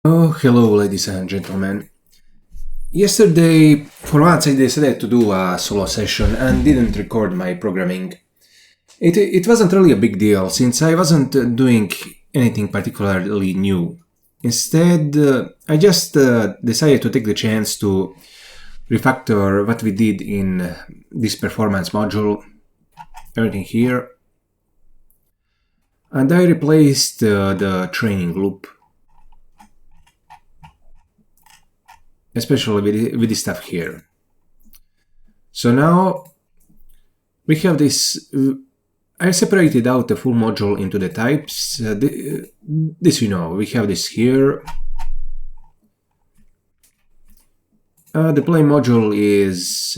Oh, hello, ladies and gentlemen. Yesterday, for once, I decided to do a solo session and didn't record my programming. It wasn't really a big deal, since I wasn't doing anything particularly new. Instead, I just decided to take the chance to refactor what we did in this performance module, everything here, and I replaced the training loop, especially with this stuff here. So now we have this. I separated out the full module into the types. This you know, we have this here. The play module is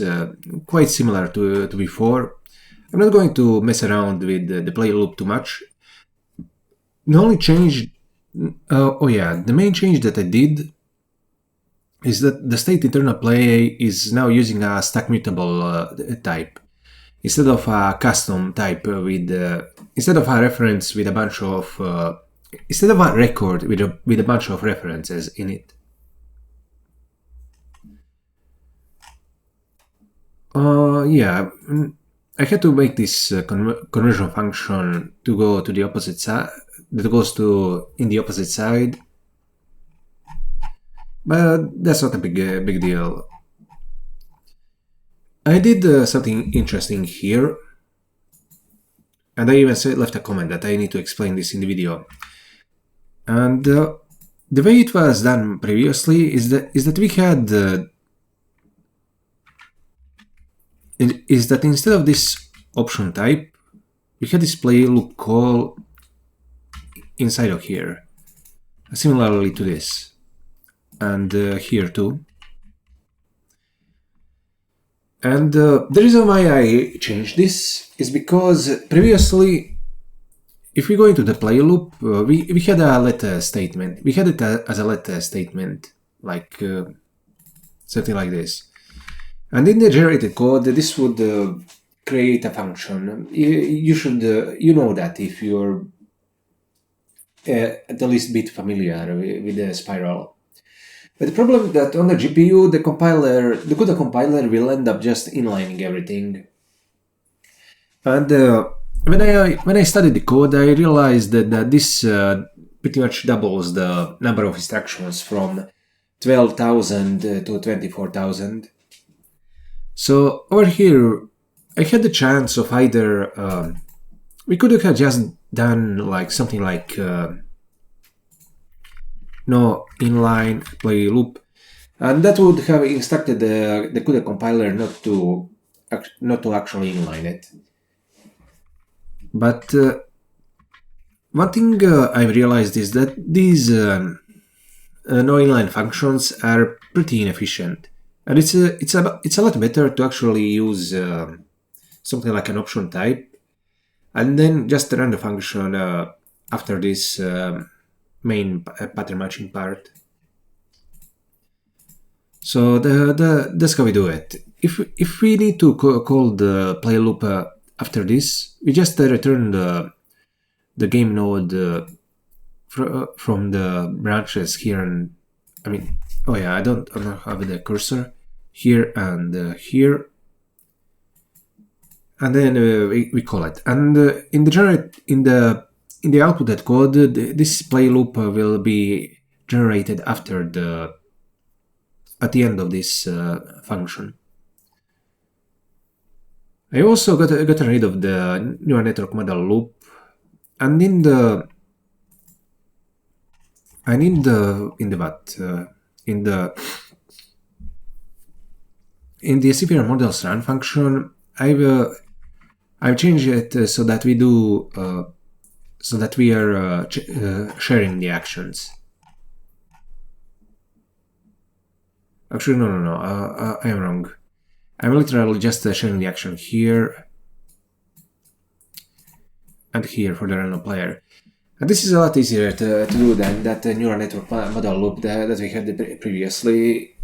quite similar to before. I'm not going to mess around with the play loop too much. The only change, the main change that I did is that the state internal play is now using a stack mutable type instead of a custom type with instead of a reference with a bunch of instead of a record with a bunch of references in it. I had to make this conversion function to go to the opposite side, that goes to in the opposite side, but that's not a big deal. I did something interesting here, and I even left a comment that I need to explain this in the video. And the way it was done previously is that we had is that instead of this option type, we had this play loop call inside of here, similarly to this, and here too. And the reason why I changed this is because previously, if we go into the play loop, we had a let statement. We had it as a let statement, like something like this. And in the generated code, this would create a function. You should, you know that if you're at the least bit familiar with the spiral. But the problem is that on the GPU, the Cuda compiler will end up just inlining everything. And when I studied the code, I realized that this pretty much doubles the number of instructions from 12,000 to 24,000. So over here, I had the chance of either we could have just done like something like no inline play loop, and that would have instructed the Cuda compiler not to actually inline it. But one thing I've realized is that these no inline functions are pretty inefficient. And it's a lot better to actually use something like an option type, and then just run the function after this main pattern matching part. So that's how we do it. If we need to call the play loop after this, we just return the game node from the branches here, and I don't have the cursor here and here, and then we call it. And in the output code, this play loop will be generated after at the end of this function. I also got rid of the neural network model loop, and in the CPR models run function, I've changed it so that we do so that we are sharing the actions. Actually, no, I am wrong. I'm literally just sharing the action here and here for the random player. And this is a lot easier to do than that neural network model loop that we had previously.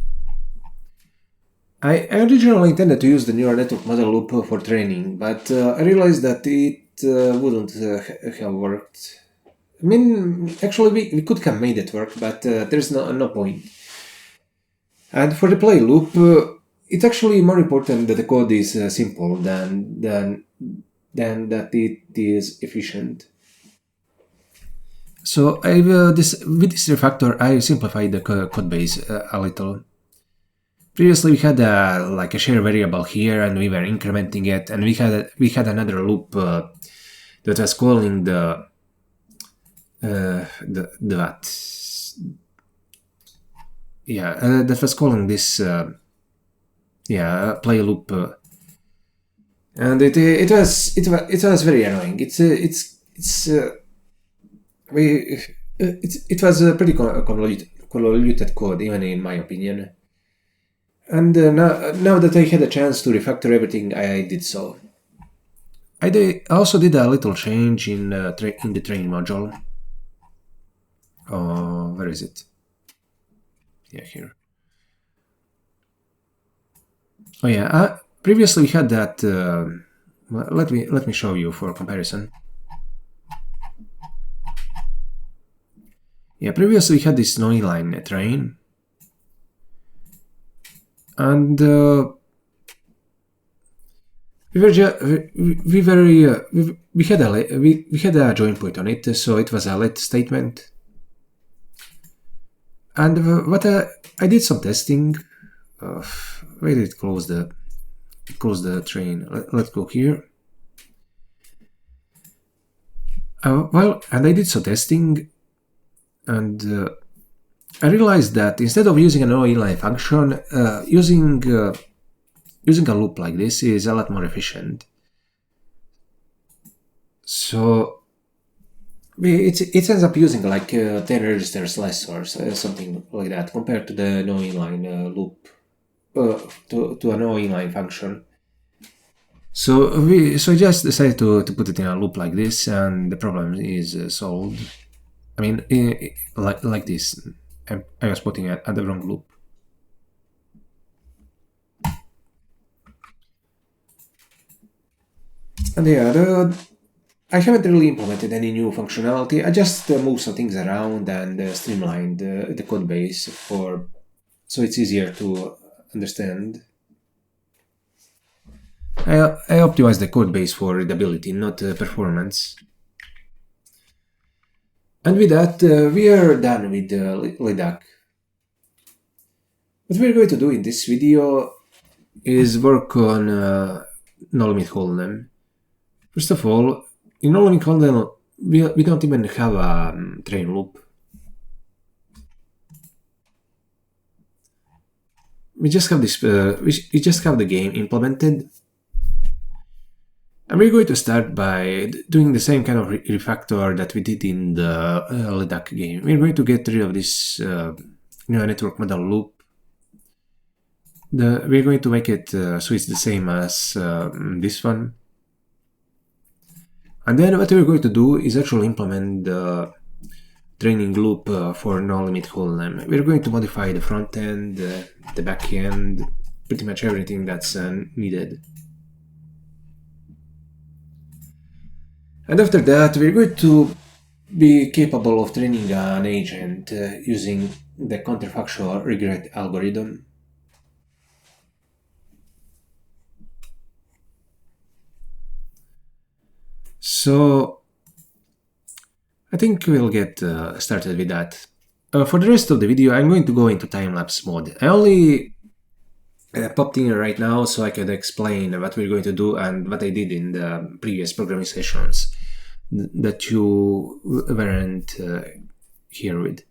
I originally intended to use the neural network model loop for training, but I realized that it wouldn't have worked I mean, actually, we could have made it work, but there's no point. And for the play loop, it's actually more important that the code is simple than that it is efficient. So I've with this refactor, I simplified the code base a little. Previously, we had like a share variable here, and we were incrementing it, and we had another loop that was calling the that that was calling this play loop, and it was very annoying. It was a pretty convoluted code, even in my opinion. And now that I had a chance to refactor everything, I did so. I also did a little change in the train module. Oh, where is it? Yeah, here. Oh yeah, previously we had that. Let me show you for comparison. Yeah, previously we had this snowy line train, and we had a join point on it, so it was a let statement. And I did some testing. Where did it close the train? Let's go here. And I did some testing, and I realized that instead of using an inline function, using a loop like this is a lot more efficient. So it ends up using like 10 registers less or something like that compared to the no inline loop, to a no inline function. So I just decided to put it in a loop like this, and the problem is solved. I mean, like this. I was putting at the wrong loop. And yeah, I haven't really implemented any new functionality. I just moved some things around and streamlined the code base so it's easier to understand. I optimized the code base for readability, not performance. And with that, we are done with Leduc. What we're going to do in this video is work on NL Limit Holdem. First of all, in NL Limit Holdem, we don't even have a train loop. We just have this. We just have the game implemented, and we're going to start by doing the same kind of refactor that we did in the Leduc game. We're going to get rid of this network model loop. We're going to make it so it's the same as this one. And then what we're going to do is actually implement the training loop for NL Limit Holdem. We're going to modify the front end, the back end, pretty much everything that's needed. And after that, we're going to be capable of training an agent using the counterfactual regret algorithm. So I think we'll get started with that. For the rest of the video, I'm going to go into time-lapse mode. I only popped in right now so I could explain what we're going to do and what I did in the previous programming sessions that you weren't here with.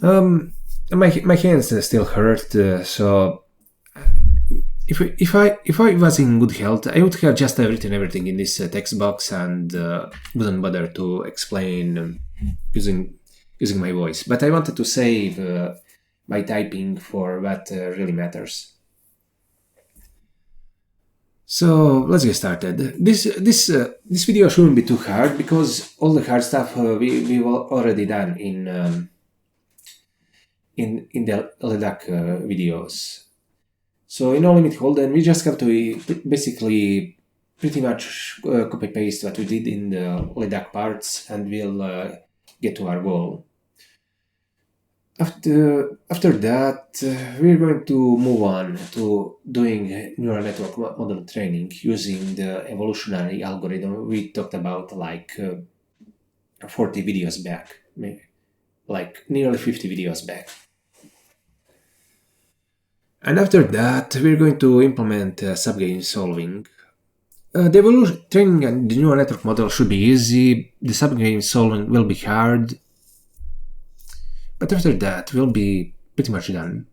My hands still hurt, so if I was in good health, I would have just written everything in this text box and wouldn't bother to explain using my voice. But I wanted to save my typing for what really matters. So let's get started. This video shouldn't be too hard because all the hard stuff we've already done in the Leduc videos. So in NL Limit Holdem, we just have to basically pretty much copy paste what we did in the Leduc parts, and we'll get to our goal. After that, we're going to move on to doing neural network model training using the evolutionary algorithm we talked about like 40 videos back, maybe like nearly 50 videos back. And after that, we're going to implement subgame solving. The evolution training and the neural network model should be easy. The subgame solving will be hard, but after that, we'll be pretty much done.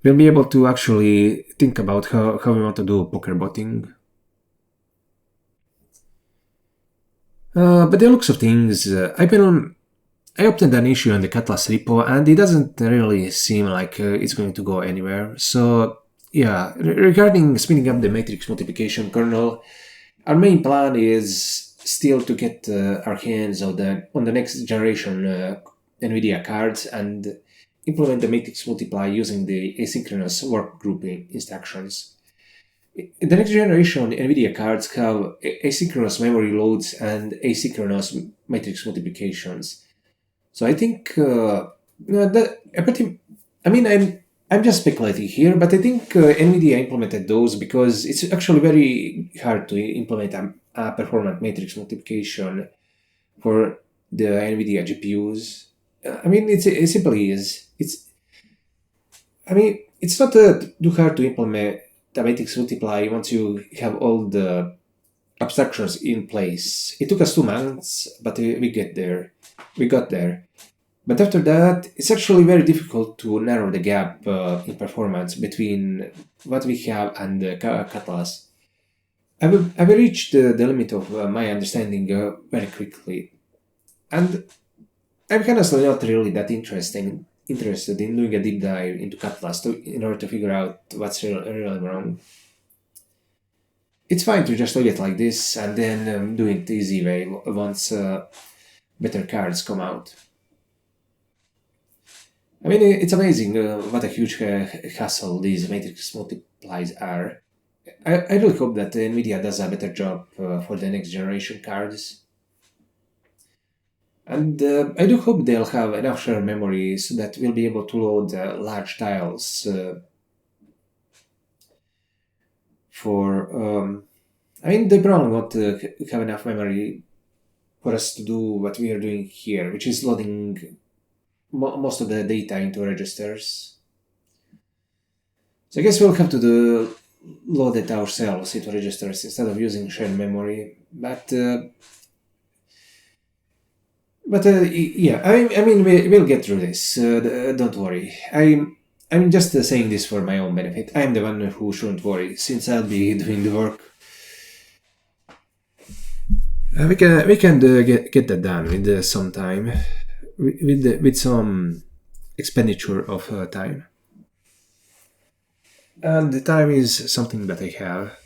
We'll be able to actually think about how we want to do poker botting. But the looks of things, I obtained an issue on the Catalyst repo, and it doesn't really seem like it's going to go anywhere. So yeah, regarding spinning up the matrix multiplication kernel, our main plan is still to get our hands on the next generation Nvidia cards and implement the matrix multiply using the asynchronous work grouping instructions. The next generation Nvidia cards have asynchronous memory loads and asynchronous matrix multiplications. So I think I'm just speculating here, but I think Nvidia implemented those because it's actually very hard to implement a performant matrix multiplication for the Nvidia GPUs. It simply is. It's not too hard to implement the matrix multiply once you have all the abstractions in place. It took us 2 months, but we get there. We got there. But after that, it's actually very difficult to narrow the gap in performance between what we have and the Catalyst. I've reached the limit of my understanding very quickly, and I'm honestly not really that interested in doing a deep dive into Catalyst in order to figure out what's really wrong. It's fine to just leave it like this and then do it the easy way once better cards come out. It's amazing what a huge hassle these matrix multiplies are. I really hope that Nvidia does a better job for the next generation cards. And I do hope they'll have enough shared memory so that we'll be able to load large tiles they probably won't have enough memory for us to do what we are doing here, which is loading most of the data into registers. So I guess we'll have to load it ourselves into registers instead of using shared memory. We'll get through this. Don't worry. I'm just saying this for my own benefit. I'm the one who shouldn't worry, since I'll be doing the work. We can get that done with some time, with some expenditure of time. And the time is something that I have.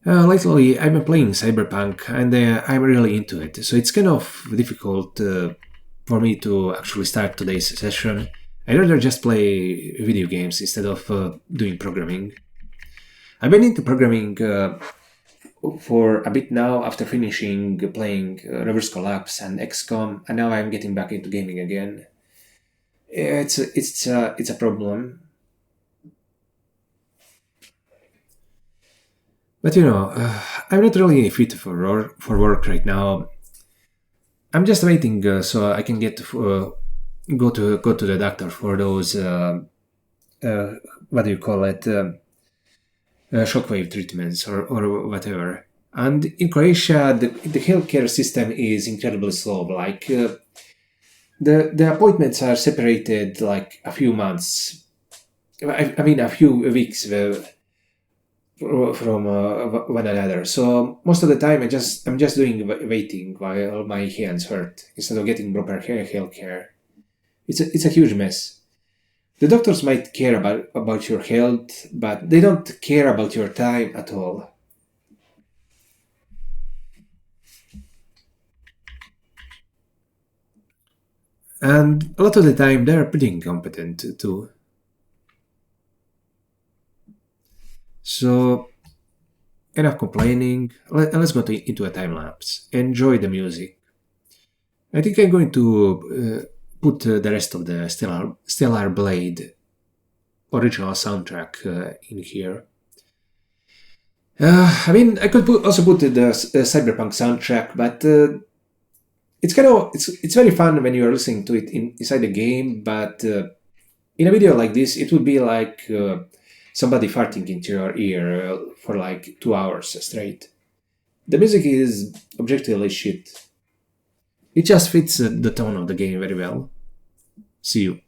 Lately, I've been playing Cyberpunk, and I'm really into it. So it's kind of difficult for me to actually start today's session. I'd rather just play video games instead of doing programming. I've been into programming for a bit now after finishing playing Reverse Collapse and XCOM, and now I'm getting back into gaming again. It's a problem. But I'm not really fit for work right now. I'm just waiting so I can get go to the doctor for those what do you call it shockwave treatments or whatever. And in Croatia, the healthcare system is incredibly slow. Like the appointments are separated like a few months. A few weeks from one another. So most of the time, I'm just doing waiting while my hands hurt instead of getting proper health care. It's a huge mess. The doctors might care about your health, but they don't care about your time at all. And a lot of the time, they're pretty incompetent too. So enough complaining. Let's go into a time lapse. Enjoy the music. I think I'm going to put the rest of the Stellar Blade original soundtrack in here. I mean, I could also put the Cyberpunk soundtrack, but it's very fun when you are listening to it inside the game. But in a video like this, it would be like somebody farting into your ear for like 2 hours straight. The music is objectively shit. It just fits the tone of the game very well. See you.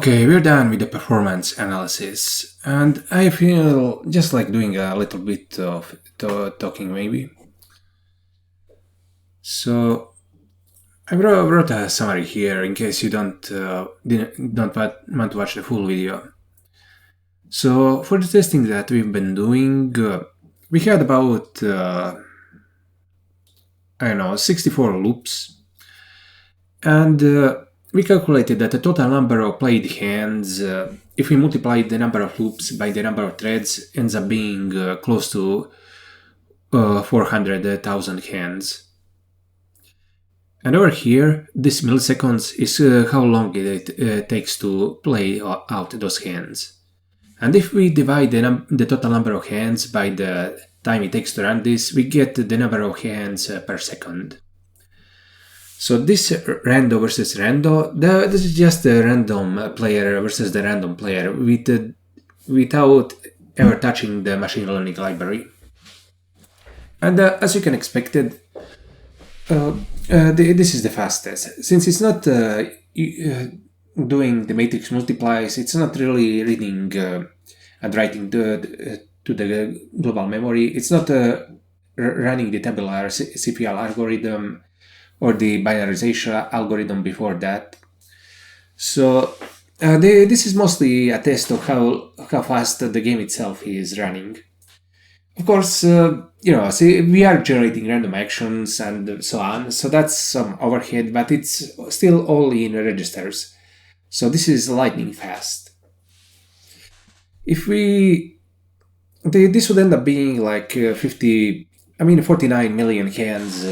Okay, we're done with the performance analysis, and I feel just like doing a little bit of talking maybe. So I wrote a summary here in case you don't want to watch the full video. So for the testing that we've been doing, we had about I don't know 64 loops, and we calculated that the total number of played hands, if we multiply the number of loops by the number of threads, ends up being close to 400,000 hands. And over here, this milliseconds is how long it takes to play out those hands. And if we divide the total number of hands by the time it takes to run this, we get the number of hands per second. So this Rando versus Rando, this is just the random player versus the random player without ever touching the machine learning library. And as you can expect, this is the fastest. Since it's not doing the matrix multiplies, it's not really reading and writing to the global memory. It's not running the tabular CPL algorithm or the binarization algorithm before that. So this is mostly a test of how fast the game itself is running. Of course, we are generating random actions and so on, so that's some overhead, but it's still all in registers. So this is lightning fast. If this would end up being like 49 million hands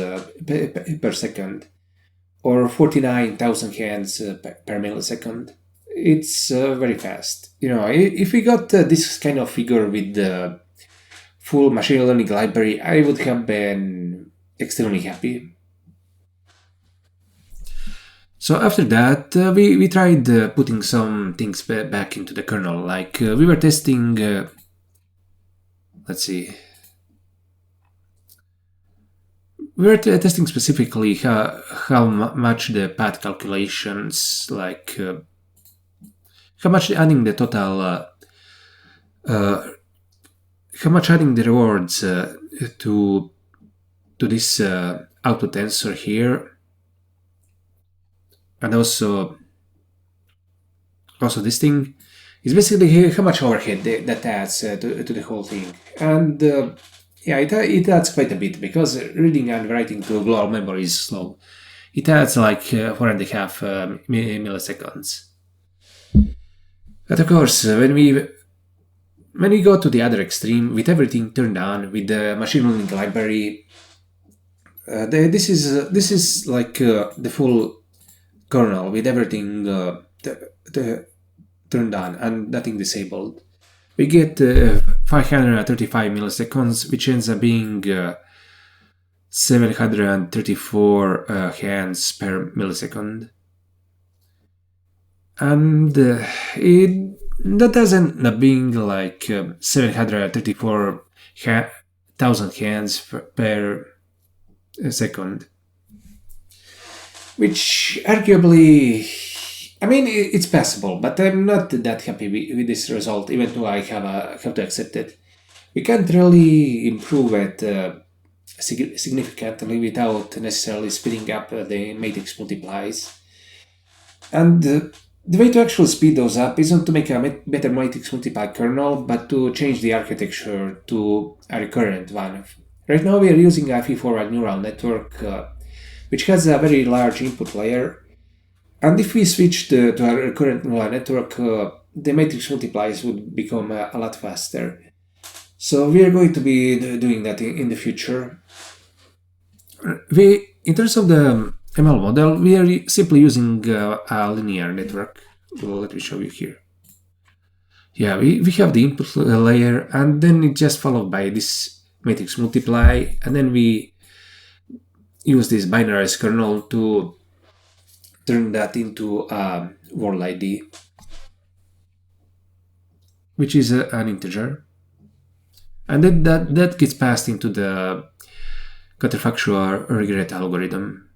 per second, or 49,000 hands per millisecond. It's very fast. If we got this kind of figure with the full machine learning library, I would have been extremely happy. So after that, we tried putting some things back into the kernel. Like we were testing, let's see. We were testing specifically how much the path calculations, like how much adding the total, how much adding the rewards to this output tensor here, and also this thing is basically how much overhead that adds to the whole thing. And it adds quite a bit, because reading and writing to global memory is slow. It adds like 4.5 milliseconds. But of course, when we go to the other extreme, with everything turned on, with the machine learning library, this is like the full kernel with everything turned on and nothing disabled. We get 535 milliseconds, which ends up being 734 hands per millisecond. And that doesn't end up being like 734,000 hands per second. Which arguably, it's passable, but I'm not that happy with this result, even though I have to accept it. We can't really improve it significantly without necessarily speeding up the matrix multiplies. And the way to actually speed those up isn't to make a better matrix multiply kernel, but to change the architecture to a recurrent one. Right now we are using a feed-forward neural network, which has a very large input layer. And if we switch to a recurrent neural network, the matrix multiplies would become a lot faster. So we are going to be doing that in the future. In terms of the ML model, we are simply using a linear network. Well, let me show you here. Yeah, we have the input layer, and then it's just followed by this matrix multiply, and then we use this binarized kernel to turn that into a world ID, which is an integer, and then that gets passed into the counterfactual regret algorithm.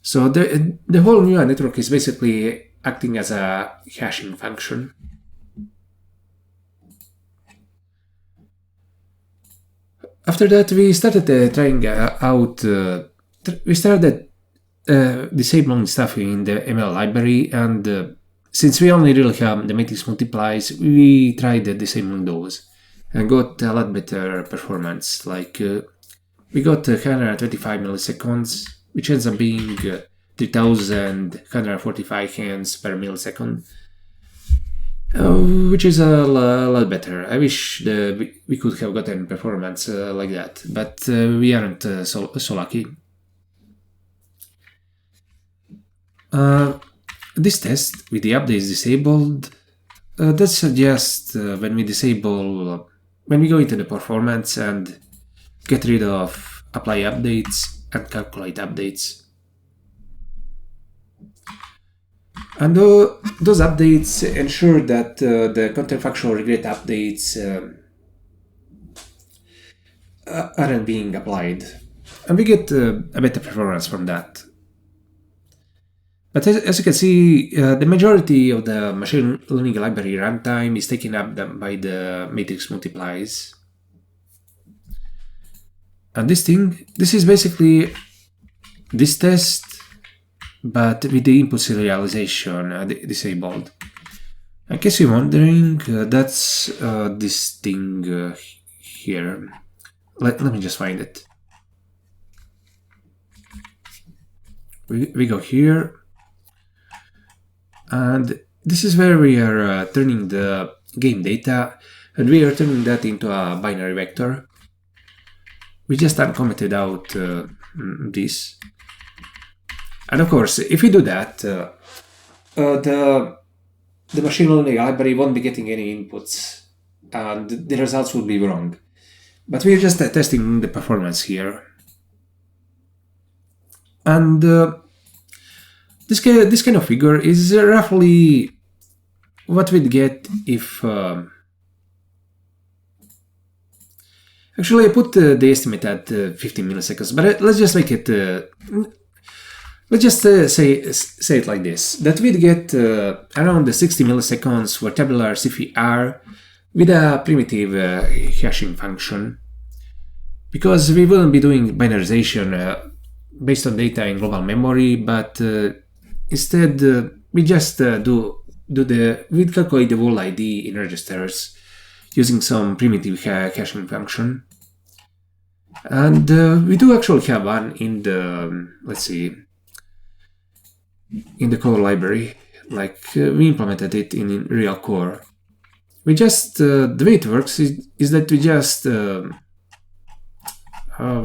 So the whole neural network is basically acting as a hashing function. After that, we started trying out. We started disabling stuff in the ML library, and since we only really have the matrix multiplies, we tried disabling those and got a lot better performance. Like we got 125 milliseconds, which ends up being 3145 hands per millisecond. Which is a lot better. I wish we could have gotten performance like that, but we aren't so lucky. This test with the updates disabled, that suggests when we disable, when we go into the performance and get rid of apply updates and calculate updates. And those updates ensure that the counterfactual regret updates aren't being applied. And we get a better performance from that. But as you can see, the majority of the machine learning library runtime is taken up by the matrix multiplies. And this is basically this test, but with the input serialization disabled. In case you're wondering, that's this thing here. Let me just find it. We go here, and this is where we are turning the game data, and we are turning that into a binary vector. We just uncommented out this. And of course, if we do that, the machine learning library won't be getting any inputs, and the results will be wrong. But we're just testing the performance here. And this kind of figure is roughly what we'd get if... Actually, I put the estimate at 15 milliseconds, but let's just make it... Let's just say it like this, that we'd get around 60 milliseconds for tabular CFR with a primitive hashing function, because we wouldn't be doing binarization based on data in global memory, but instead we just we'd calculate the whole ID in registers using some primitive hashing function. And we do actually have one in the, let's see, in the core library, like we implemented it in real core. We just, the way it works is that we just, where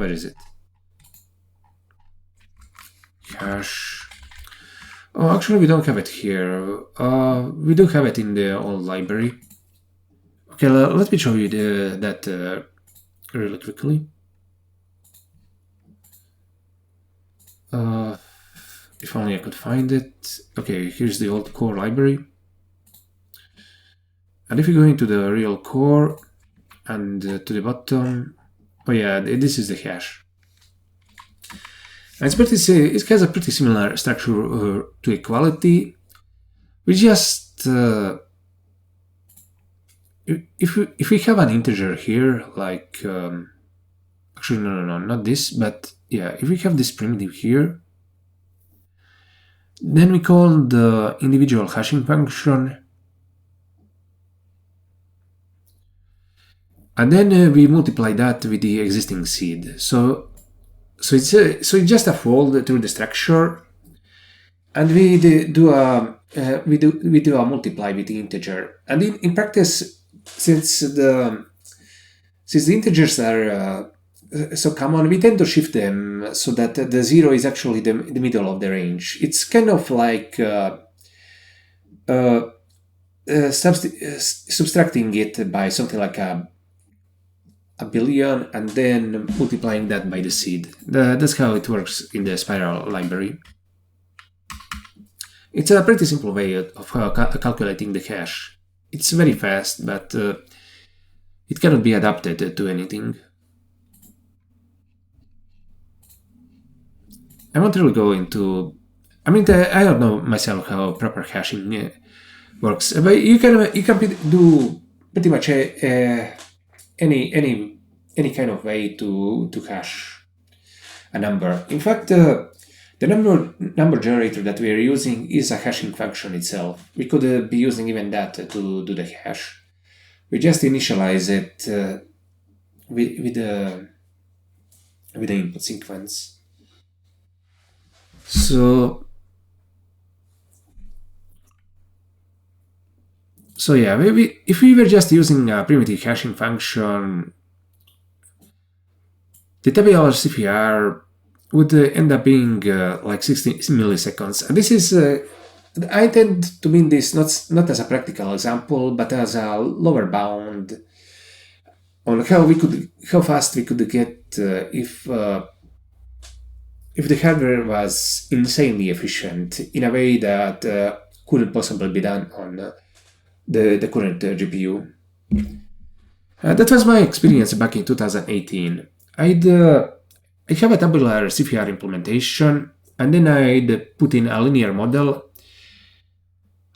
is it? Hash. Oh, actually we don't have it here. We do have it in the old library. Okay, let me show you that really quickly. If only I could find it. Okay, here's the old core library. And if you go into the real core and to the bottom, oh yeah, this is the hash. And it has a pretty similar structure to equality. We just, if we have an integer here, like, actually no, not this, but yeah, if we have this primitive here, then we call the individual hashing function, and then we multiply that with the existing seed. So it's just a fold through the structure, and we do a multiply with the integer. And in practice, since the integers are so common, we tend to shift them so that the 0 is actually the middle of the range. It's kind of like subtracting it by something like a billion and then multiplying that by the seed. That's how it works in the spiral library. It's a pretty simple way of calculating the hash. It's very fast, but it cannot be adapted to anything. I won't really go into I mean, I don't know myself how proper caching works, but you can do pretty much any kind of way to cache a number. In fact, the number generator that we are using is a hashing function itself. We could be using even that to do the hash. We just initialize it with the input sequence. So yeah, if we were just using a primitive hashing function, the tabular CPR would end up being like 60 milliseconds. And this is, I tend to mean this not as a practical example, but as a lower bound on how fast we could get if the hardware was insanely efficient in a way that couldn't possibly be done on the current GPU. That was my experience back in 2018. I have a tabular CPR implementation, and then I'd put in a linear model,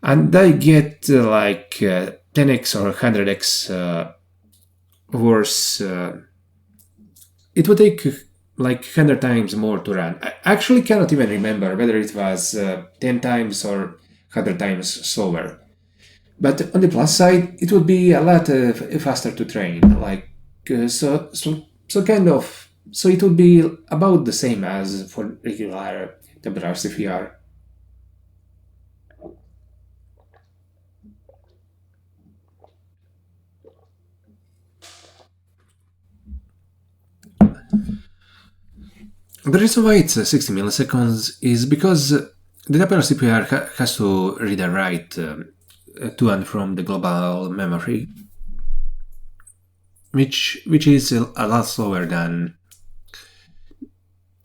and I get like 10x or 100x worse. It would take like 100 times more to run. I actually cannot even remember whether it was 10 times or 100 times slower. But on the plus side, it would be a lot faster to train. So it would be about the same as for regular tabular CPR. The reason why it's 60 milliseconds is because the tabular CPR has to read and write to and from the global memory, which is a lot slower than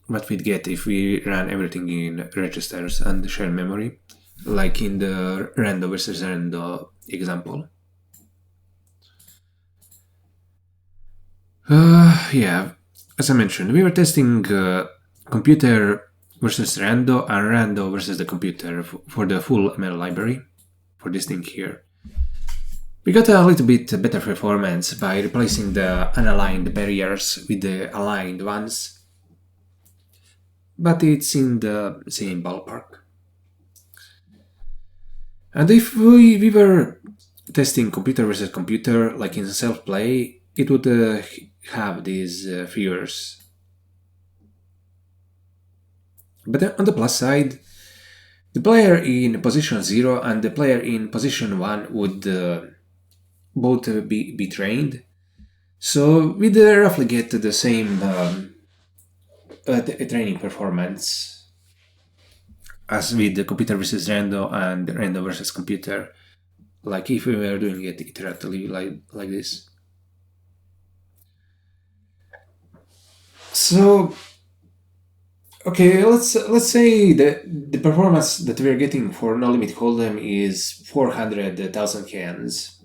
what we'd get if we ran everything in registers and shared memory, like in the Rando versus Rando example. Yeah, as I mentioned, we were testing computer versus Rando and Rando versus the computer for the full ML library for this thing here. We got a little bit better performance by replacing the unaligned barriers with the aligned ones, but it's in the same ballpark. And if we were testing computer versus computer, like in self-play, it would have these figures. But on the plus side, the player in position 0 and the player in position 1 would both be trained. So we'd roughly get the same training performance as with the computer versus Rando and Rando versus computer, like if we were doing it iteratively like this. So, okay, let's say the performance that we're getting for No Limit Holdem is 400,000 cans.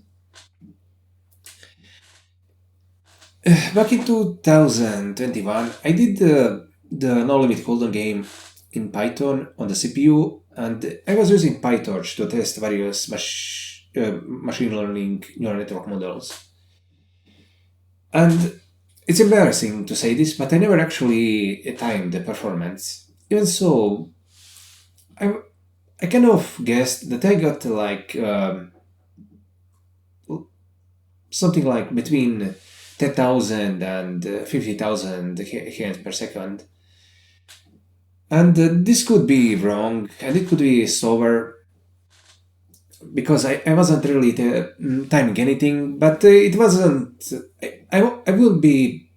Back in 2021, I did the No Limit Holdem game in Python on the CPU, and I was using PyTorch to test various machine learning neural network models. And it's embarrassing to say this, but I never actually timed the performance. Even so, I kind of guessed that I got like something like between 10,000 and 50,000 hands per second. And this could be wrong, and it could be slower, because I wasn't really timing anything, but it wasn't. I would be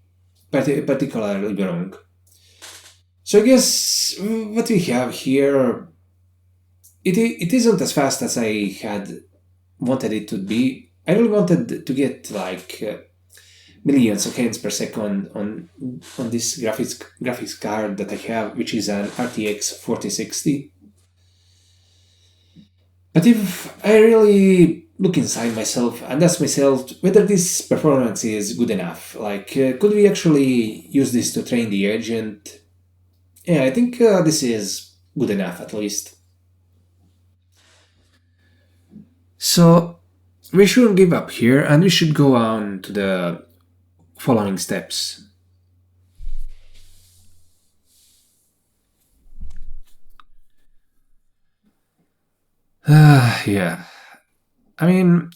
particularly wrong. So I guess what we have here, it isn't as fast as I had wanted it to be. I really wanted to get like millions of hands per second on this graphics card that I have, which is an RTX 4060. But if I really look inside myself and ask myself whether this performance is good enough, like could we actually use this to train the agent? Yeah, I think this is good enough at least. So we shouldn't give up here, and we should go on to the following steps. Yeah. I mean,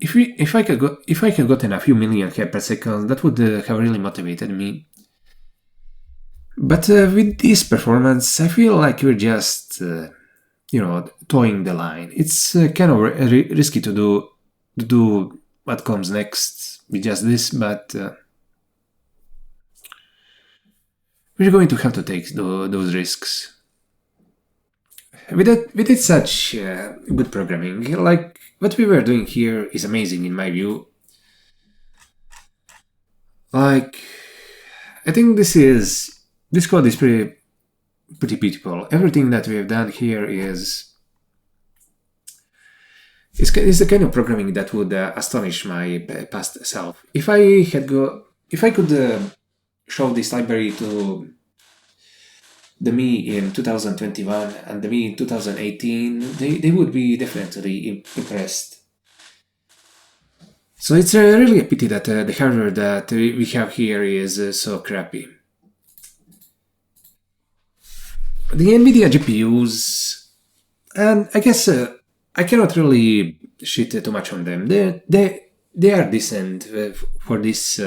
if I could gotten a few million here per second, that would have really motivated me. But with this performance, I feel like we're just towing the line. It's kind of risky to do what comes next with just this, but we're going to have to take those risks. With such good programming, like what we were doing here is amazing in my view. Like, I think this code is pretty beautiful. Everything that we have done here is the kind of programming that would astonish my past self. If I could show this library to the me in 2021 and the me in 2018, they would be definitely impressed. So it's really a pity that the hardware that we have here is so crappy. The Nvidia GPUs, and I guess I cannot really shit too much on them. They are decent for this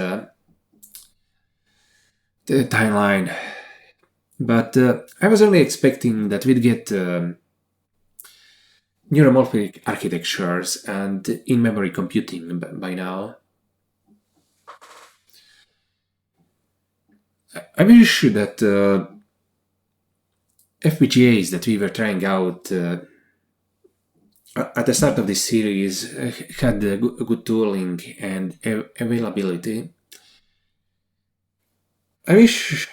timeline, but I was only expecting that we'd get neuromorphic architectures and in-memory computing by now. I wish that FPGAs that we were trying out at the start of this series had good tooling and availability. I wish,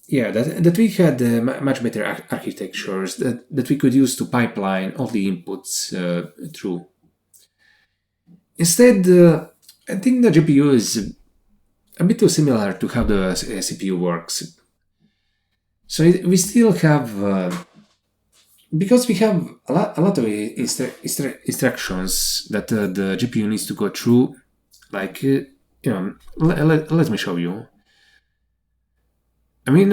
yeah, that we had much better architectures that we could use to pipeline all the inputs through. Instead, I think the GPU is a bit too similar to how the CPU works. So we still have, because we have a lot of instructions that the GPU needs to go through. Like, let me show you. I mean,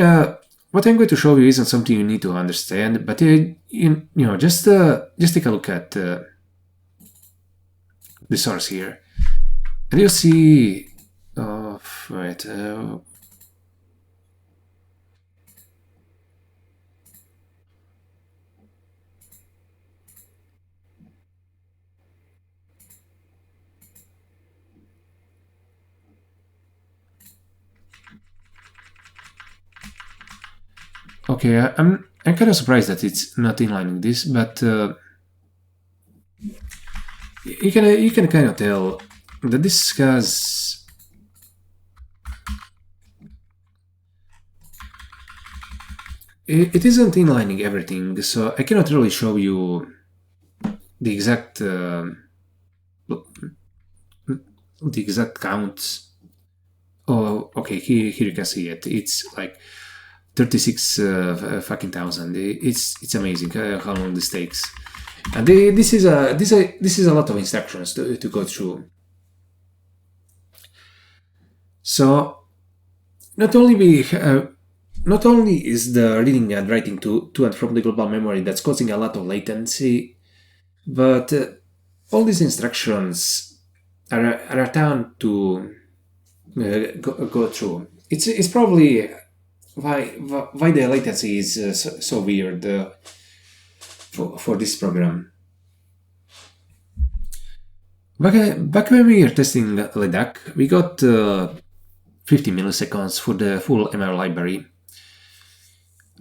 what I'm going to show you isn't something you need to understand, but just take a look at the source here, and you'll see. Oh, right. Okay, I'm kind of surprised that it's not inlining this, but you can kind of tell that this has it isn't inlining everything, so I cannot really show you the exact counts. Oh, okay, here you can see it. It's like 36 fucking thousand. It's amazing how long this takes, and this is a lot of instructions to go through. So not only is the reading and writing to and from the global memory that's causing a lot of latency, but all these instructions are a ton to go through. It's probably why the latency is so weird for this program. Back when we were testing Leduc, we got 50 milliseconds for the full ML library.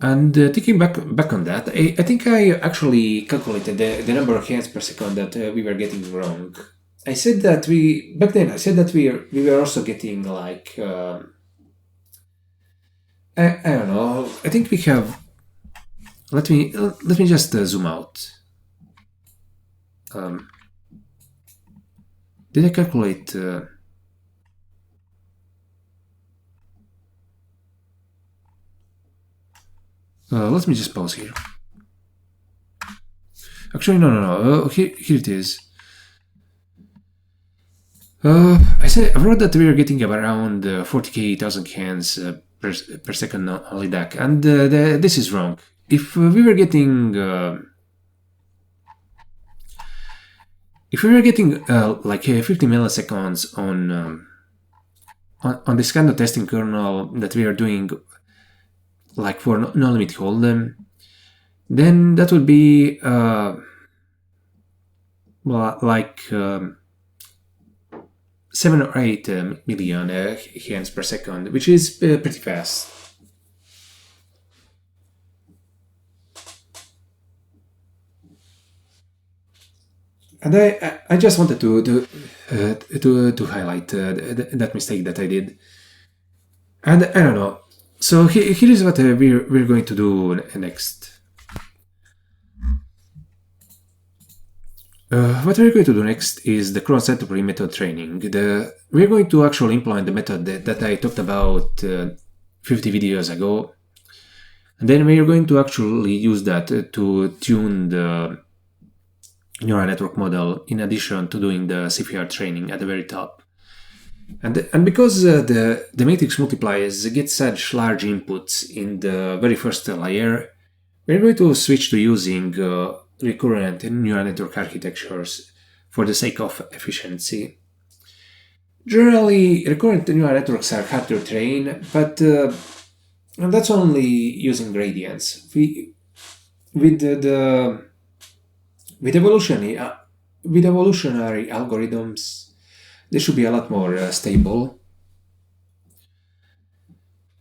And thinking back on that, I think I actually calculated the number of hands per second that we were getting wrong. I said that we were also getting like I don't know. I think we have. Let me just zoom out. Did I calculate? Let me just pause here. Actually, no. Here it is. I wrote that we are getting around 40,000 cans per second on Leduc, and this is wrong. If we were getting like 50 milliseconds on this kind of testing kernel that we are doing, like for no limit Holdem, then that would be well, like 7 or 8 million hands per second, which is pretty fast. And I just wanted to highlight that mistake that I did. And I don't know. So here is what we're going to do next. What we're going to do next is the cross-setup method training. We're going to actually implement the method that I talked about 50 videos ago. And then we're going to actually use that to tune the neural network model in addition to doing the CFR training at the very top. And because the matrix multipliers get such large inputs in the very first layer, we're going to switch to using recurrent neural network architectures for the sake of efficiency. Generally, recurrent neural networks are hard to train, but that's only using gradients. With evolutionary algorithms, they should be a lot more stable.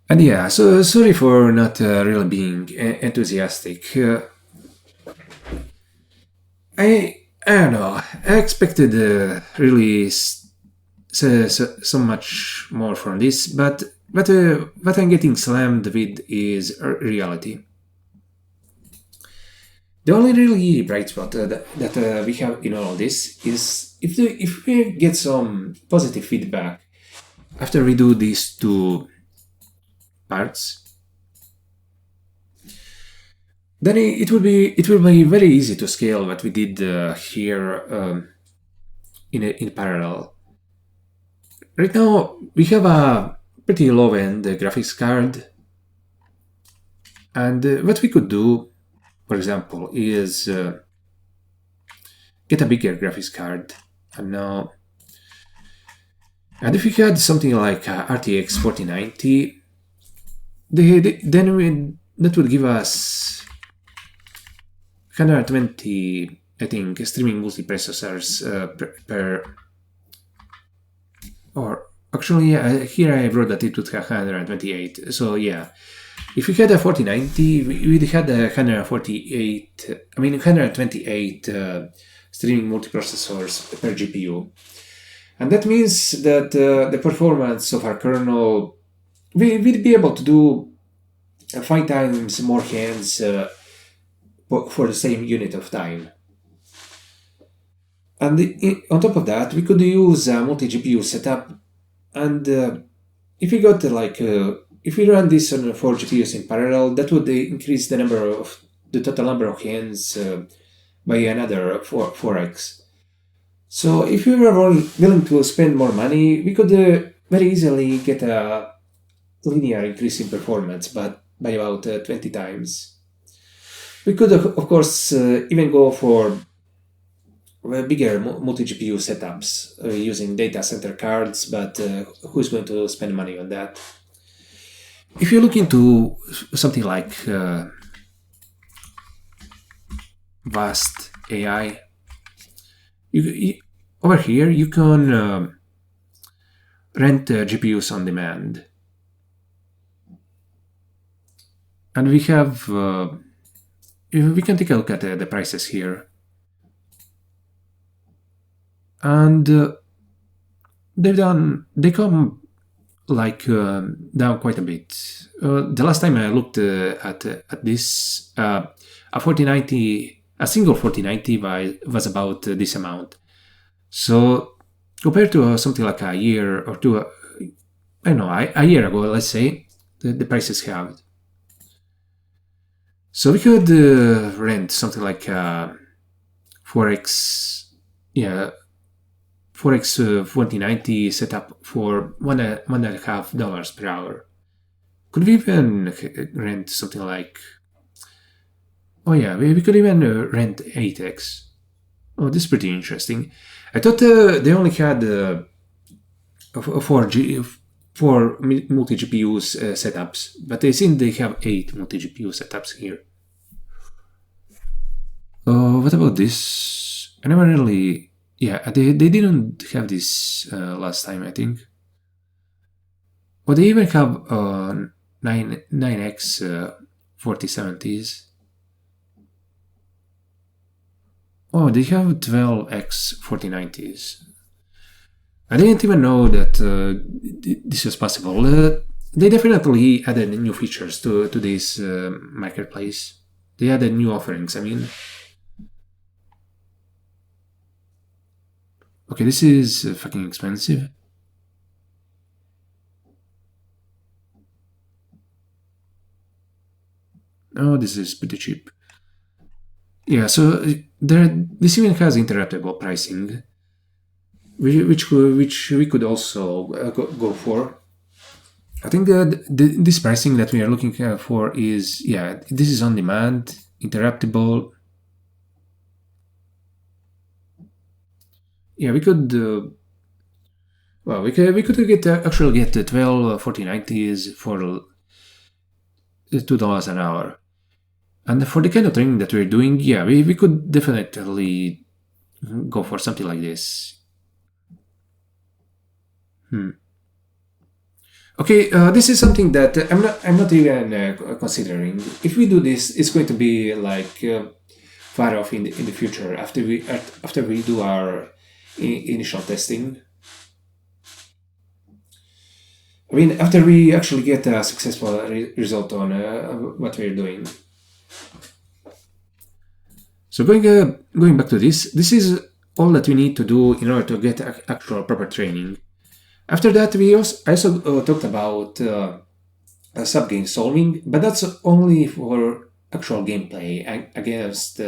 And yeah, so sorry for not really being enthusiastic. I don't know. I expected really so much more from this, but what I'm getting slammed with is reality. The only really bright spot that we have in all this is if we get some positive feedback after we do these two parts, then it will be very easy to scale what we did here in parallel. Right now we have a pretty low-end graphics card, and what we could do, for example, is get a bigger graphics card. And if we had something like RTX 4090, then that would give us 120, I think, streaming multiprocessors per. Or actually, here I wrote that it would have 128. So yeah, if we had a 4090, we'd had a 128 streaming multiprocessors per GPU. And that means that the performance of our kernel, we'd be able to do 5 times more hands for the same unit of time. And on top of that, we could use a multi-GPU setup. And if we got if we run this on 4 GPUs in parallel, that would increase the total number of hands by another 4x. So if we were willing to spend more money, we could very easily get a linear increase in performance, but by about 20 times. We could, of course, even go for bigger multi-GPU setups using data center cards, but who's going to spend money on that? If you look into something like vast AI, over here you can rent GPUs on demand. And we have, we can take a look at the prices here. And they come like down quite a bit. The last time I looked at this, a single 4090 was about this amount. So compared to something like a year or two, I don't know, a year ago, let's say, the prices have. So we could rent something like 4x, yeah, 4x 2090 setup for $1.50 per hour. Could we even rent something like, oh yeah, we could even rent 8x. Oh, this is pretty interesting. I thought they only had 4 multi GPUs setups, but they seem they have 8 multi GPU setups here. What about this? I never really. Yeah, they didn't have this last time, I think. But they even have 9x 4070s. Oh, they have 12x 4090s. I didn't even know that this was possible. They definitely added new features to this marketplace. They added new offerings, I mean. Okay, this is fucking expensive. Oh, this is pretty cheap. Yeah, so this even has interruptible pricing, which we could also go for. I think that this pricing that we are looking for is, yeah, this is on demand, interruptible. Yeah, we could. Well, we could get actually get 12 4090s for $2 an hour. And for the kind of training that we're doing, yeah, we could definitely go for something like this. Okay, this is something that I'm not even considering. If we do this, it's going to be like far off in the future after we do our initial testing. I mean, after we actually get a successful result on what we're doing. So going back to this is all that we need to do in order to get actual proper training. After that, we also talked about sub-game solving, but that's only for actual gameplay against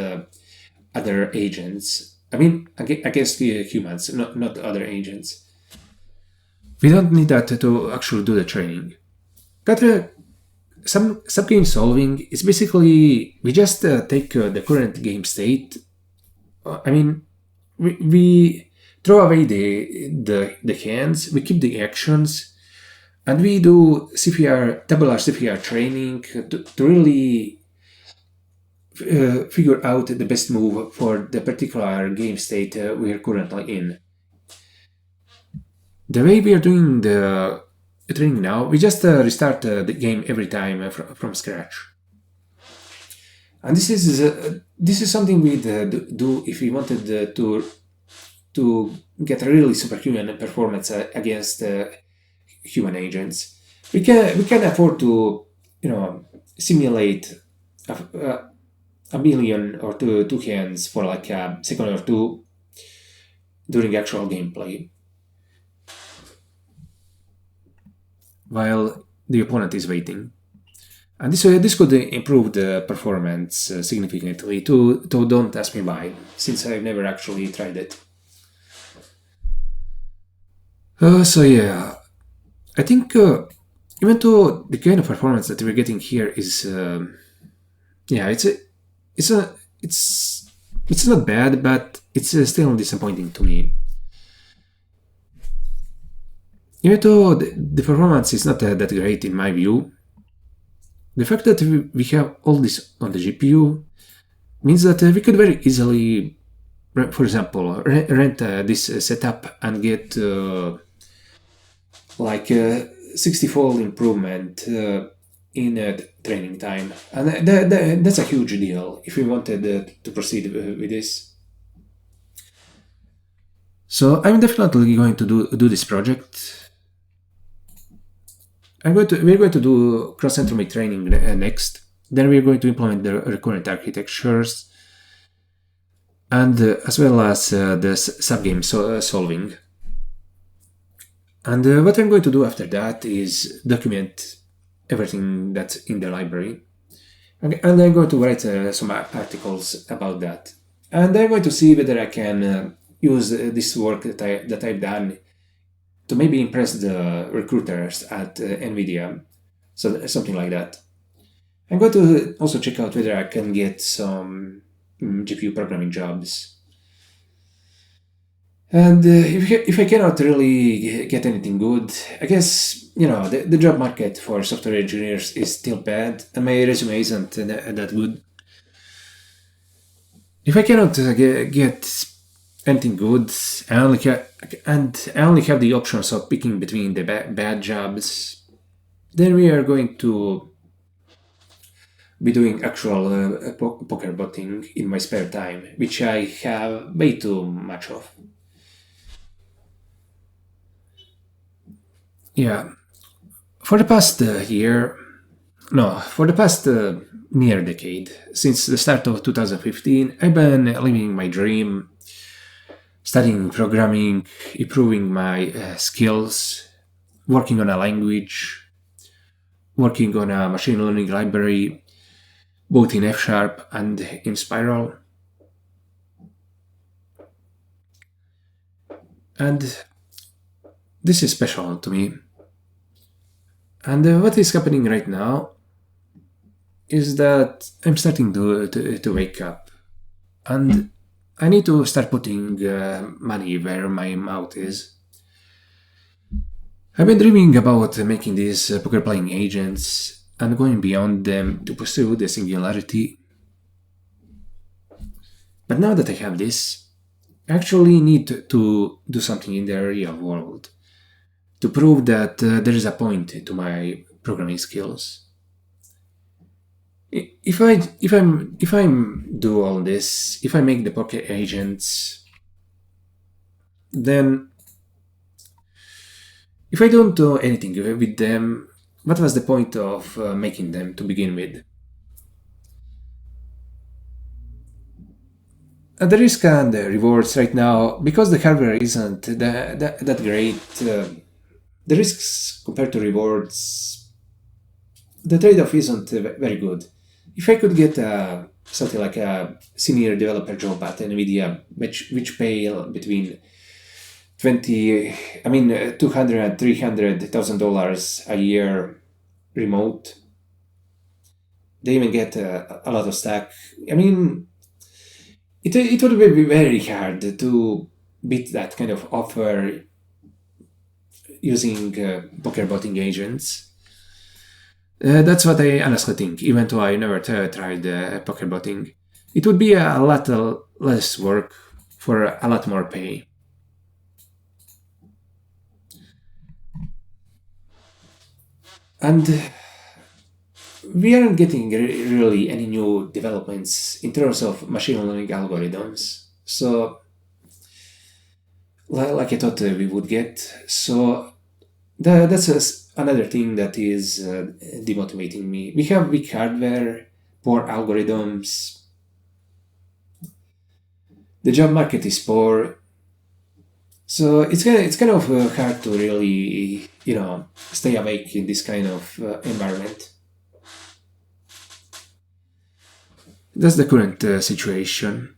other agents. I mean, against humans, not other agents. We don't need that to actually do the training. But some sub-game solving is basically we just take the current game state. I mean, we throw away the hands, we keep the actions, and we do tabular CPR training to really figure out the best move for the particular game state we are currently in. The way we are doing the training now, we just restart the game every time from scratch. And this is something we'd do if we wanted to get a really superhuman performance against human agents. We can afford to simulate a million or two hands for like a second or two during actual gameplay, while the opponent is waiting. And this could improve the performance significantly. To don't ask me why, since I've never actually tried it. So yeah, I think even though the kind of performance that we're getting here is, yeah, it's not bad, but it's still disappointing to me. Even though the performance is not that great in my view, the fact that we have all this on the GPU means that we could very easily, for example, rent this setup and get like a 60-fold improvement in training time. And that's a huge deal if we wanted to proceed with this. So I'm definitely going to do this project. We're going to do cross-entromy training next. Then we're going to implement the recurrent architectures and as well as the subgame solving. And what I'm going to do after that is document everything that's in the library. And I'm going to write some articles about that. And I'm going to see whether I can use this work that I've done to maybe impress the recruiters at Nvidia, so something like that. I'm going to also check out whether I can get some GPU programming jobs. And if I cannot really get anything good, I guess, the job market for software engineers is still bad, and my resume isn't that good. If I cannot get anything good, I only have the options of picking between the bad jobs, then we are going to be doing actual poker botting in my spare time, which I have way too much of. Yeah, for the past year, no, for the past near decade, since the start of 2015, I've been living my dream, studying programming, improving my skills, working on a language, working on a machine learning library, both in F Sharp and in Spiral. And this is special to me. And what is happening right now is that I'm starting to wake up. And I need to start putting money where my mouth is. I've been dreaming about making these poker playing agents and going beyond them to pursue the singularity. But now that I have this, I actually need to do something in the real world to prove that there is a point to my programming skills. If I'm do all this, if I make the pocket agents, then if I don't do anything with them, what was the point of making them to begin with? The risk and the rewards right now, because the hardware isn't that great, the risks compared to rewards, the trade-off isn't very good. If I could get something like a senior developer job at Nvidia, which pay between 200 and $300,000 a year remote, they even get a lot of stack. I mean, it would be very hard to beat that kind of offer using poker botting agents. That's what I honestly think, even though I never tried poker botting. It would be a lot less work for a lot more pay. And we aren't getting really any new developments in terms of machine learning algorithms. So, like I thought we would get. So, that's another thing that is demotivating me. We have weak hardware, poor algorithms. The job market is poor. So it's kind of hard to really stay awake in this kind of environment. That's the current situation.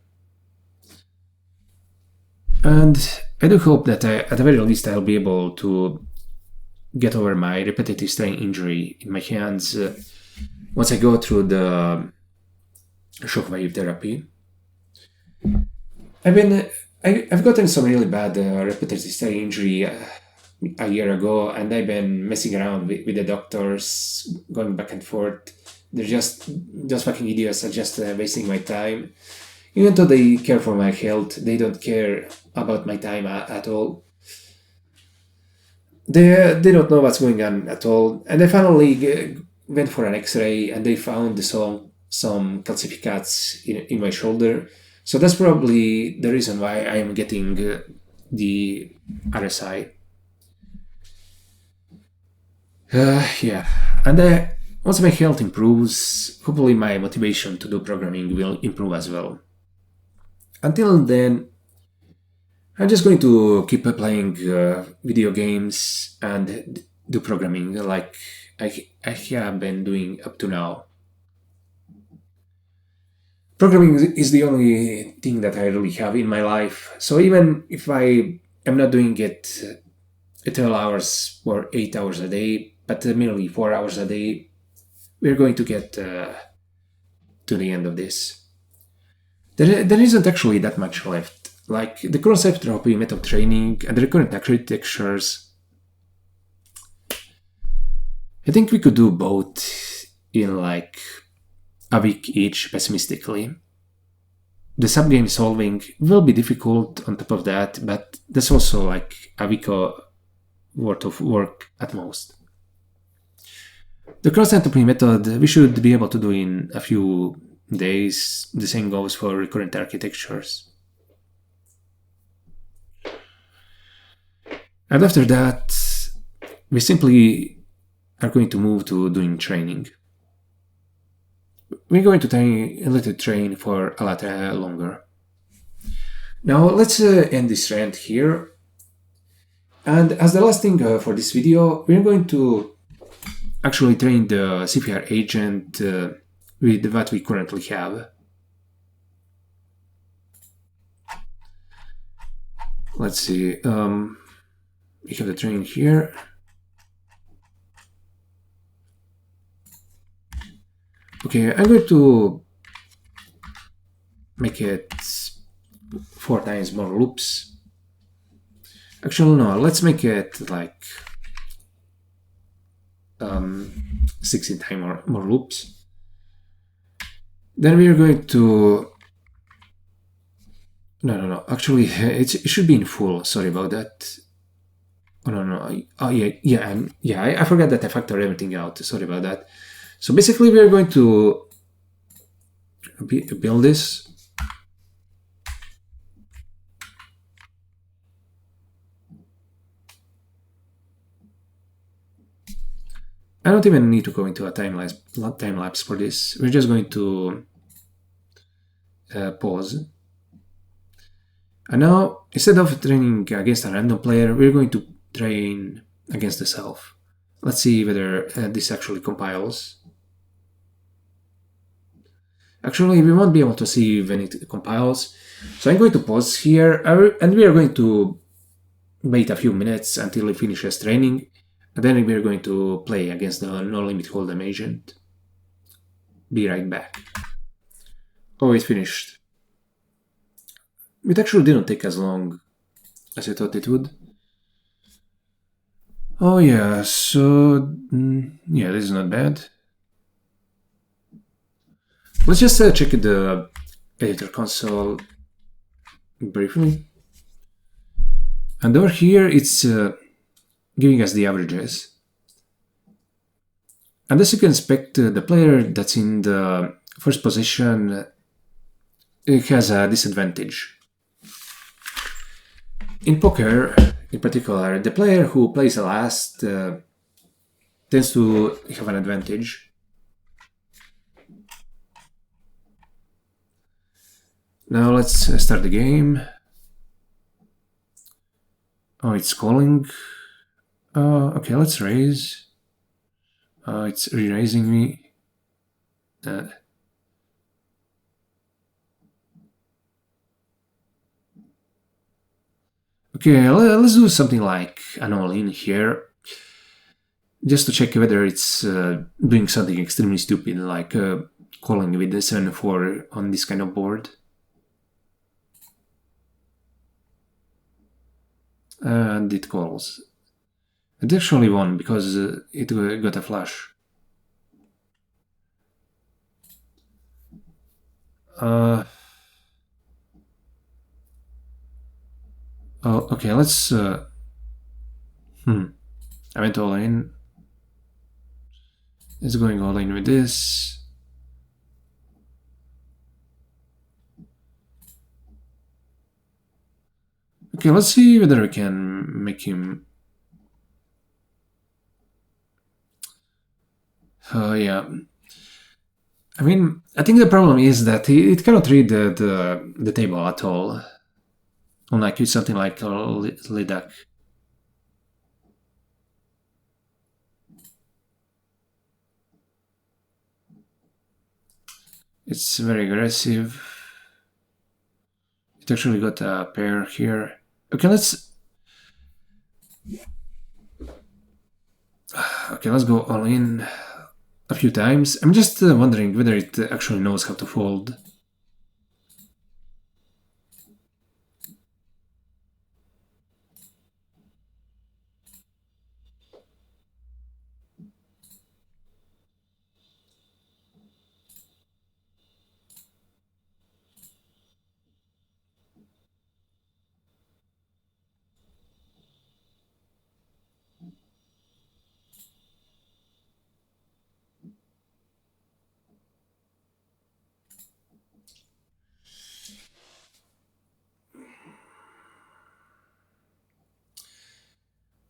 And I do hope that at the very least I'll be able to get over my repetitive strain injury in my hands once I go through the shockwave therapy. I've gotten some really bad repetitive strain injury a year ago, and I've been messing around with the doctors, going back and forth. They're just those fucking idiots are just wasting my time. Even though they care for my health, they don't care about my time at all. They don't know what's going on at all. And I finally went for an X-ray, and they found some calcificates in my shoulder. So that's probably the reason why I am getting the RSI. Yeah, and once my health improves, hopefully my motivation to do programming will improve as well. Until then, I'm just going to keep playing video games and do programming like I have been doing up to now. Programming is the only thing that I really have in my life. So even if I am not doing it 12 hours or 8 hours a day, but merely 4 hours a day, we're going to get to the end of this. There isn't actually that much left. Like the concept of method training and the recurrent architectures, I think we could do both in like a week each, pessimistically. The subgame solving will be difficult on top of that, but that's also like a week worth of work at most. The cross-entropy method we should be able to do in a few days. The same goes for recurrent architectures. And after that, we simply are going to move to doing training. We're going to let it train for a lot longer. Now let's end this rant here. And as the last thing for this video, we're going to actually train the CPR agent with what we currently have. Let's see. We have the train here. Okay, I'm going to make it 4 times more loops. Actually, no, let's make it like 16 times more loops. Then we are going to... No. Actually, it should be in full. Sorry about that. Oh, no. Oh, yeah. I forgot that I factored everything out. Sorry about that. So basically, we are going to build this. I don't even need to go into a time lapse for this. We're just going to pause. And now, instead of training against a random player, we're going to train against the self. Let's see whether this actually compiles. Actually, we won't be able to see when it compiles. So I'm going to pause here, and we are going to wait a few minutes until it finishes training. And then we are going to play against the NL Limit Holdem agent. Be right back. Oh, it finished. It actually didn't take as long as I thought it would. Oh yeah, so yeah, this is not bad. Let's just check the editor console briefly. And over here, it's giving us the averages. And as you can expect, the player that's in the first position has a disadvantage. In poker, in particular, the player who plays the last tends to have an advantage. Now let's start the game. Oh, it's calling. Okay, let's raise. It's re-raising me. Okay, let's do something like an all-in here. Just to check whether it's doing something extremely stupid, like calling with the 7-4 on this kind of board. And it calls. It actually won because it got a flush. Oh, okay, let's... I went all in. It's going all in with this. Okay, let's see whether we can make him... yeah. I mean, I think the problem is that it cannot read the table at all. Unlike with something like Leduc. It's very aggressive. It actually got a pair here. Okay, let's go all in a few times. I'm just wondering whether it actually knows how to fold.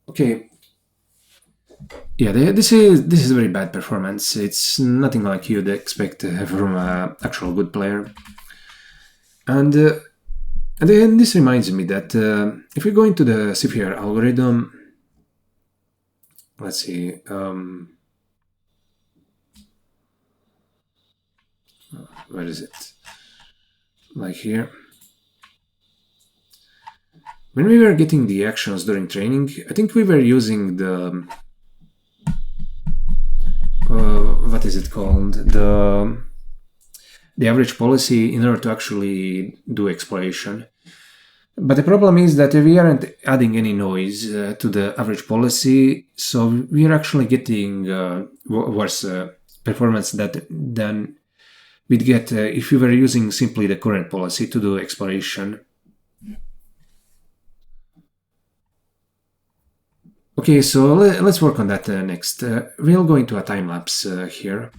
Okay. Yeah, this is very bad performance. It's nothing like you'd expect from an actual good player. And then this reminds me that if we go into the Sphere algorithm, let's see, where is it? Like here. When we were getting the actions during training, I think we were using the what is it called? The average policy in order to actually do exploration. But the problem is that we aren't adding any noise to the average policy, so we are actually getting worse performance than we'd get if we were using simply the current policy to do exploration. Okay, so let's work on that next. We'll go into a time lapse here.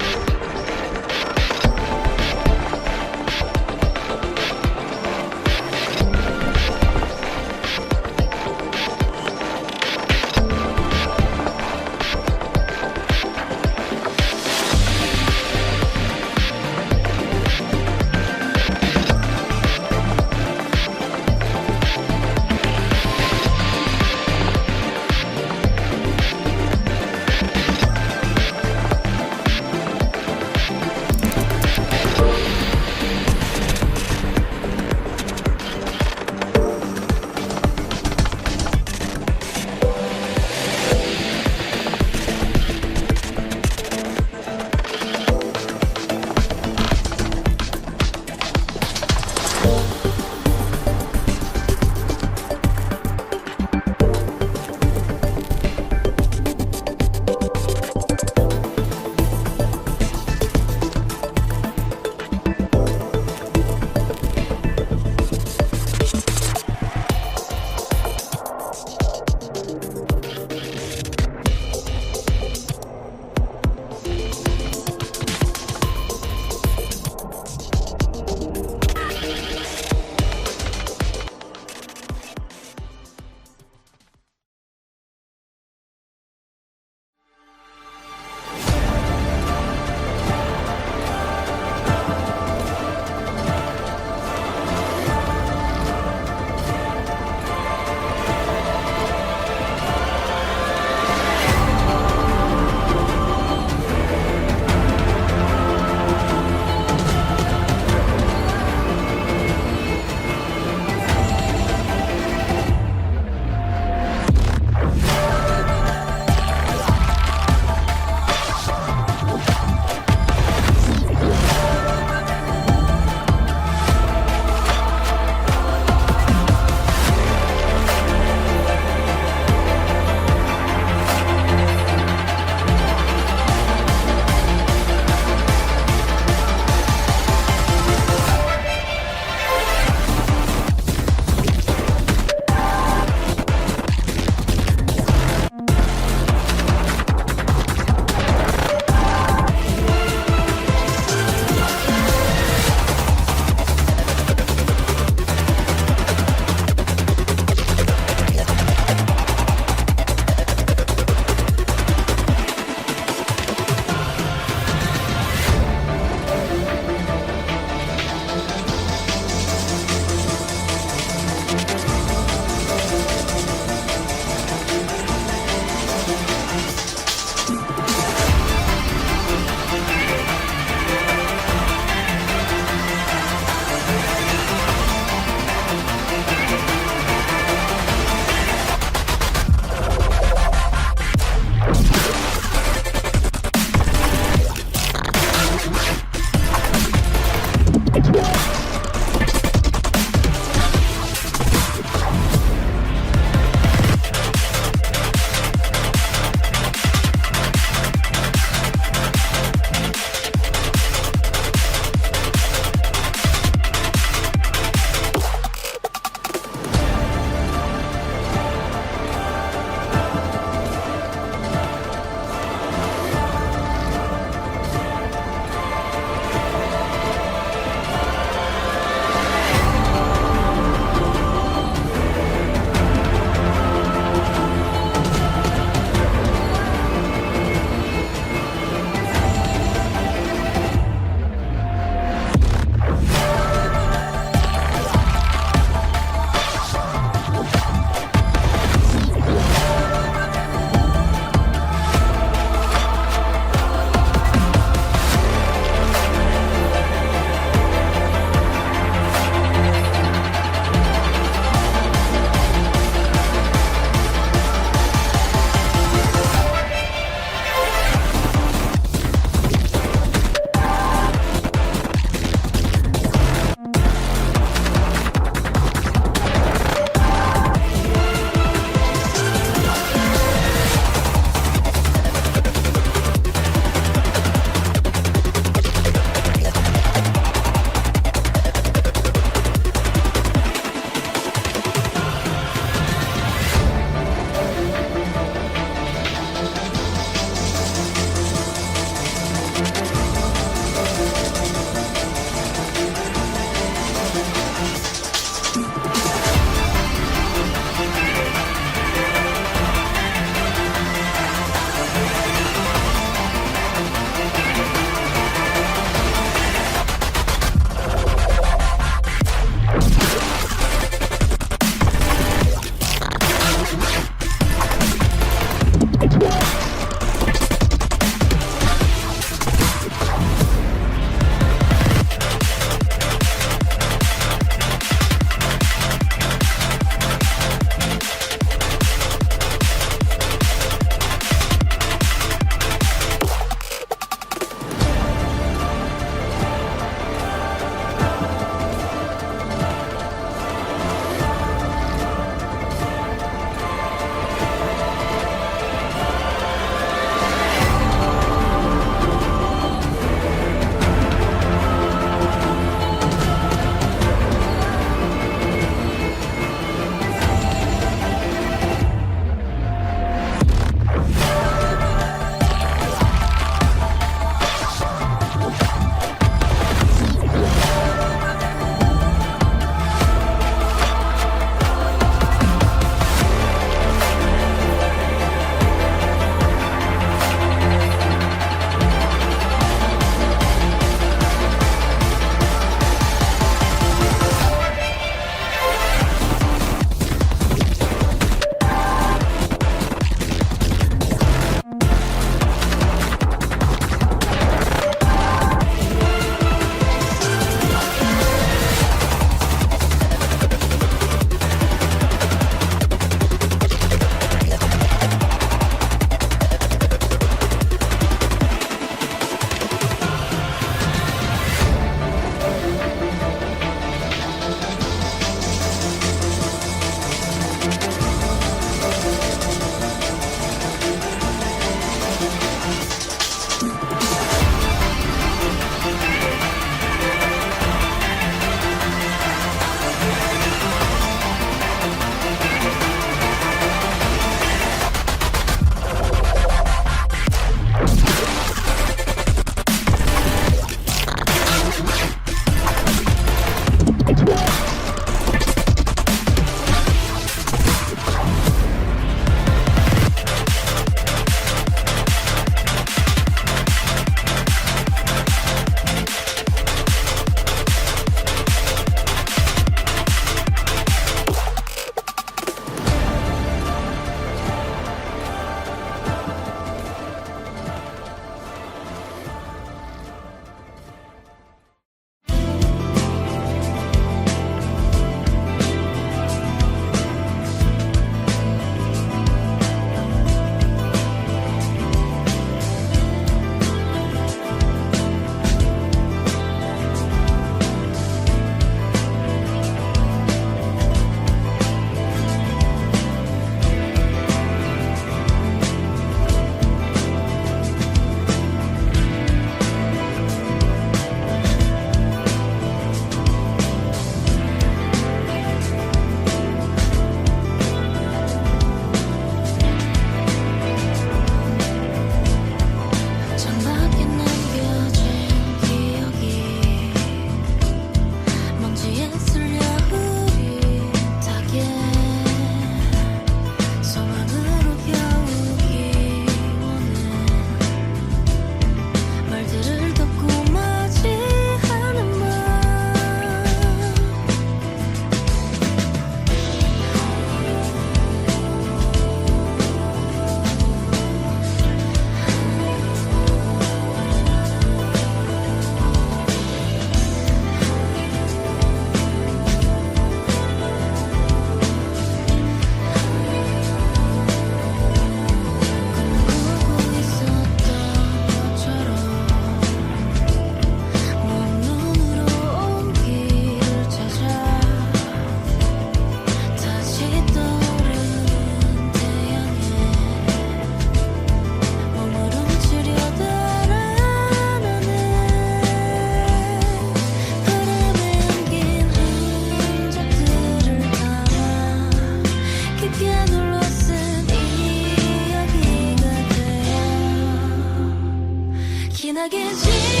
만나게